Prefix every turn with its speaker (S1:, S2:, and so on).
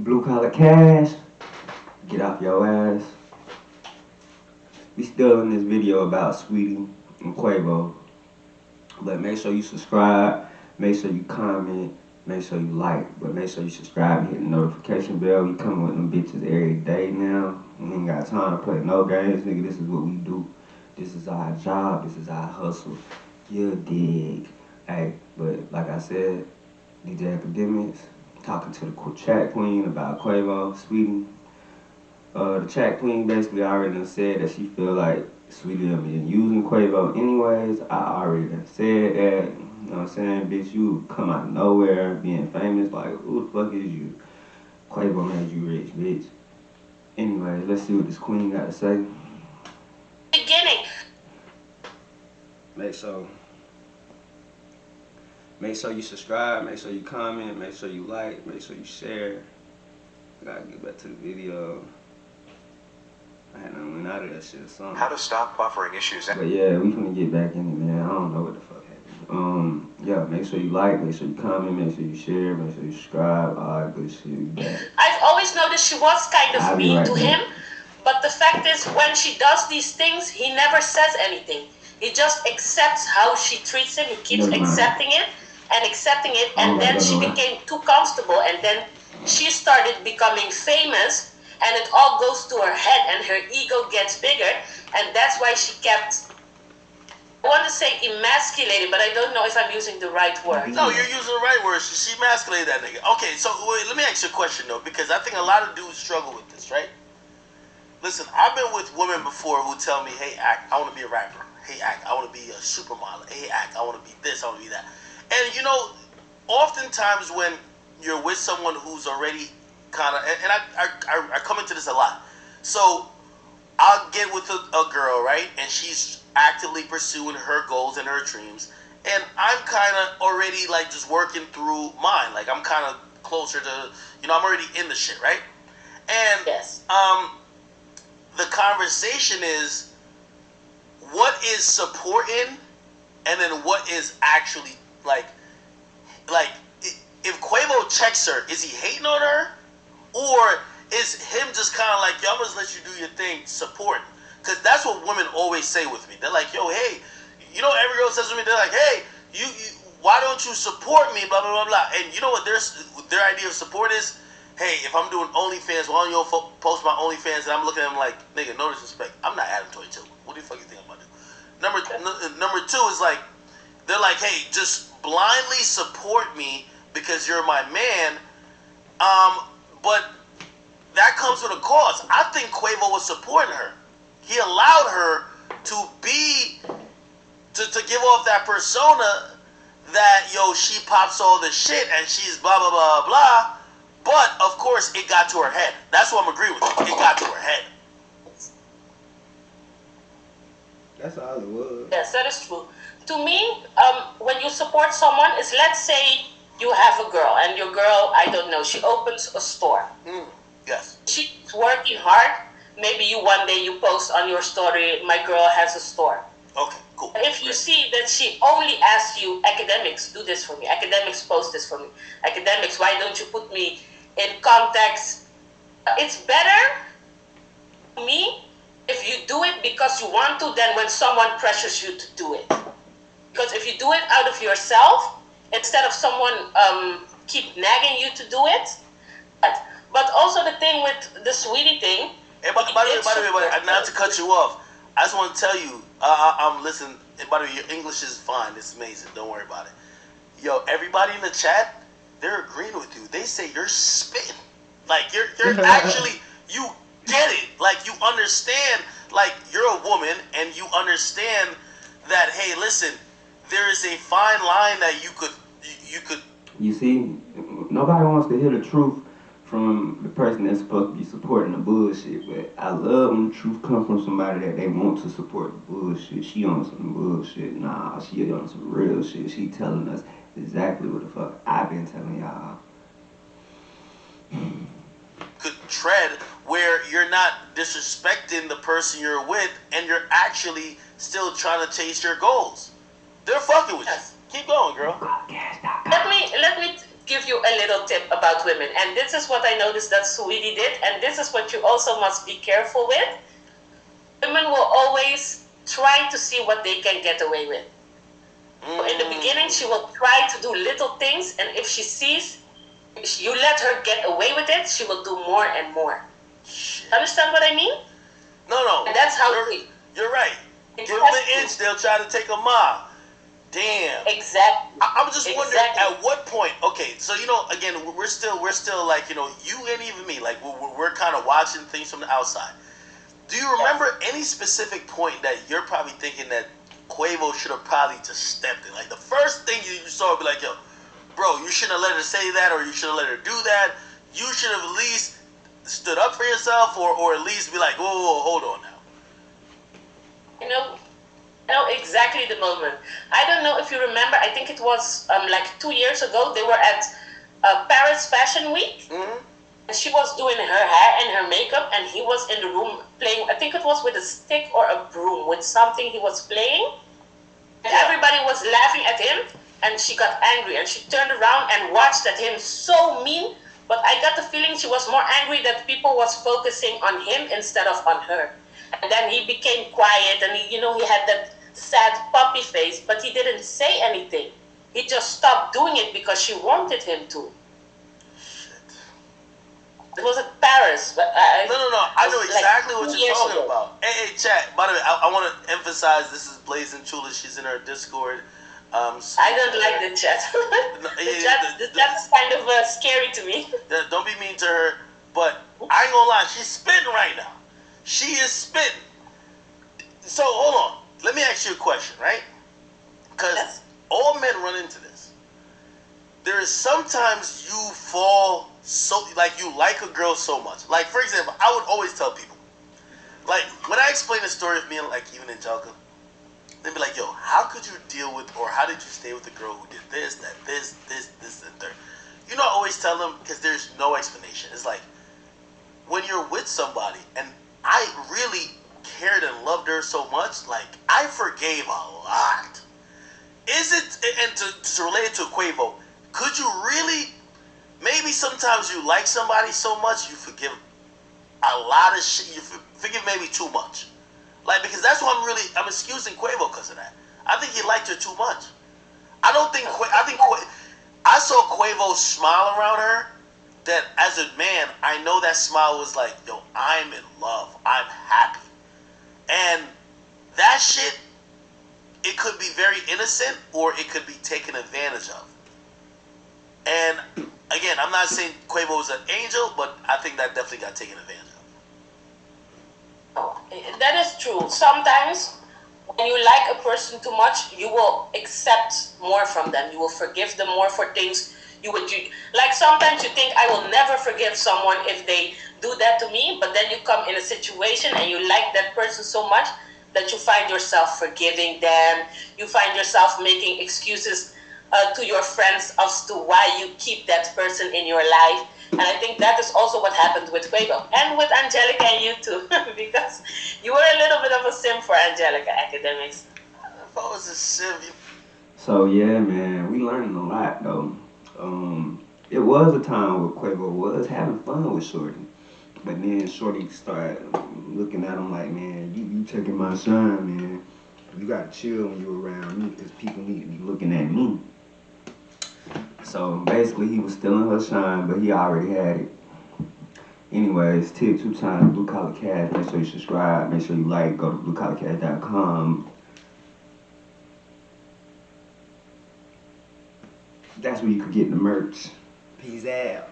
S1: Blue collar cash, get off your ass. We still in this video about Saweetie and Quavo. But make sure you subscribe, make sure you comment, make sure you like, but make sure you subscribe and hit the notification bell. We coming with them bitches every day now. We ain't got time to play no games, nigga. This is what we do. This is our job. This is our hustle. You dig. Hey, but like I said, DJ Academics, talking to the chat queen about Quavo, Saweetie. The chat queen basically already done said that she feel like Saweetie done been using Quavo anyways. I already done said that. You know what I'm saying? Bitch, you come out of nowhere being famous. Like, who the fuck is you? Quavo made you rich, bitch. Anyways, let's see what this queen got to say.
S2: Beginning.
S1: Make sure you subscribe, make sure you comment, make sure you like, make sure you share. I gotta get back to the video. I had done went out of that shit or something.
S3: How to stop buffering issues.
S1: But yeah, we finna get back in it, man. I don't know what the fuck happened. Yeah, make sure you like, make sure you comment, make sure you share, make sure you subscribe, all that good shit.
S2: I've always noticed she was kind of mean to him, but the fact is, when she does these things, he never says anything. He just accepts how she treats him. He keeps accepting it, and then she became too comfortable, and then she started becoming famous, and it all goes to her head, and her ego gets bigger, and that's why she kept, I want to say emasculated, but I don't know if I'm using the right word.
S4: No, you're using the right word. She emasculated that nigga. Okay, so wait, let me ask you a question though, because I think a lot of dudes struggle with this, right? Listen, I've been with women before who tell me, hey, Act, I want to be a rapper. Hey, Act, I want to be a supermodel. Hey, Act, I want to be this, I want to be that. And you know, oftentimes when you're with someone who's already kind of, and I come into this a lot. So I'll get with a girl, right? And she's actively pursuing her goals and her dreams. And I'm kind of already like just working through mine. Like I'm kind of closer to, you know, I'm already in the shit, right? And
S2: yes.
S4: The conversation is what is supporting and then what is actually like if Quavo checks her, is he hating on her? Or is him just kind of like, yo, I'm going to let you do your thing, supporting? Because that's what women always say with me. They're like, yo, hey, you know, every girl says to me, they're like, hey, you why don't you support me, blah, blah, blah, blah. And you know what their idea of support is? Hey, if I'm doing OnlyFans, why don't you post my OnlyFans? And I'm looking at them like, nigga, no disrespect. I'm not Adam 22. What the fuck you think I'm going to do? Number two is like, they're like, hey, just blindly support me because you're my man. But that comes with a cost. I think Quavo was supporting her. He allowed her to give off that persona that, yo, she pops all the shit and she's blah, blah, blah, blah. But, of course, it got to her head. That's what I'm agreeing with you. It got to her head.
S1: That's all it was.
S2: Yes, that is true. To me, when you support someone, is let's say you have a girl, and your girl, I don't know, she opens a store.
S4: Yes.
S2: She's working hard. Maybe you one day you post on your story, my girl has a store.
S4: Okay, cool.
S2: If you see that she only asks you, academics, do this for me. Academics, post this for me. Academics, why don't you put me in contacts? It's better for me if you do it because you want to than when someone pressures you to do it. Because if you do it out of yourself, instead of someone keep nagging you to do it. But also the thing with the Saweetie thing.
S4: Hey, by the way, not to cut you off, I just want to tell you, I'm listening. And by the way, your English is fine. It's amazing. Don't worry about it. Yo, everybody in the chat, they're agreeing with you. They say you're spitting. Like, you're actually, you get it. Like, you understand, like, you're a woman, and you understand that, hey, listen, there is a fine line that you could.
S1: You see, nobody wants to hear the truth from the person that's supposed to be supporting the bullshit, but I love when the truth comes from somebody that they want to support the bullshit. She on some bullshit. Nah, she on some real shit. She telling us exactly what the fuck I've been telling y'all.
S4: Could tread where you're not disrespecting the person you're with and you're actually still trying to chase your goals. They're fucking with you. Keep going, girl.
S2: Let me give you a little tip about women. And this is what I noticed that Saweetie did, and this is what you also must be careful with. Women will always try to see what they can get away with. So in the beginning, she will try to do little things, and if she sees you let her get away with it, she will do more and more. Understand what I mean?
S4: No.
S2: And that's how
S4: you're right. Give them an inch, they'll try to take a mile. Damn.
S2: Exactly.
S4: I'm just wondering at what point. Okay, so again, we're still like you and even me, like we're kind of watching things from the outside. Do you remember any specific point that you're probably thinking that Quavo should have probably just stepped in? Like the first thing you saw would be like, yo, bro, you shouldn't have let her say that, or you shouldn't have let her do that. You should have at least stood up for yourself, or at least be like, whoa, hold on now.
S2: I know exactly the moment. I don't know if you remember, I think it was like 2 years ago, they were at Paris Fashion Week.
S4: Mm-hmm.
S2: And she was doing her hair and her makeup, and he was in the room playing, I think it was with a stick or a broom, with something he was playing. And everybody was laughing at him, and she got angry, and she turned around and watched at him so mean. But I got the feeling she was more angry that people was focusing on him instead of on her. And then he became quiet, and he had that sad puppy face, but he didn't say anything. He just stopped doing it because she wanted him to. It was at Paris, but
S4: No. I know exactly what you're talking about. Hey, chat. By the way, I want to emphasize this is Blazing Chula. She's in our Discord.
S2: I don't like the chat. The chat is kind of scary to me.
S4: Don't be mean to her, but I ain't gonna lie, she's spitting right now. She is spitting. So hold on, let me ask you a question, right? Because all men run into this. There is sometimes you fall so like you like a girl so much. Like for example, I would always tell people, like when I explain the story of me and like even Angelica, they'd be like, yo, how could you deal with, or how did you stay with a girl who did this, that, this, and third? I always tell them, because there's no explanation. It's like, when you're with somebody, and I really cared and loved her so much, like, I forgave a lot. Is it, and to relate it to Quavo, could you really, maybe sometimes you like somebody so much, you forgive a lot of shit, you forgive maybe too much. Like, because that's what I'm excusing Quavo because of that. I think he liked her too much. I saw Quavo smile around her, that as a man, I know that smile was like, yo, I'm in love. I'm happy. And that shit, it could be very innocent or it could be taken advantage of. And again, I'm not saying Quavo was an angel, but I think that definitely got taken advantage of.
S2: That is true. Sometimes when you like a person too much, you will accept more from them. You will forgive them more for things you would do. Like sometimes you think, I will never forgive someone if they do that to me, but then you come in a situation and you like that person so much that you find yourself forgiving them. You find yourself making excuses to your friends as to why you keep that person in your life. And I think that is also what happened with Quavo. And with Angelica and you too. Because you were a little bit of a sim for Angelica, Academics.
S4: If I was a sim...
S1: So yeah, man, we learning a lot though. It was a time where Quavo was having fun with Shorty. But then Shorty started looking at him like, man, you taking my shine, man. You gotta chill when you're around me because people need to be looking at me. So basically he was stealing her shine, but he already had it. Anyways, tip 2 times, Blue Collar Cash. Make sure you subscribe, make sure you like, go to bluecollarcash.com. That's where you could get the merch. Peace out.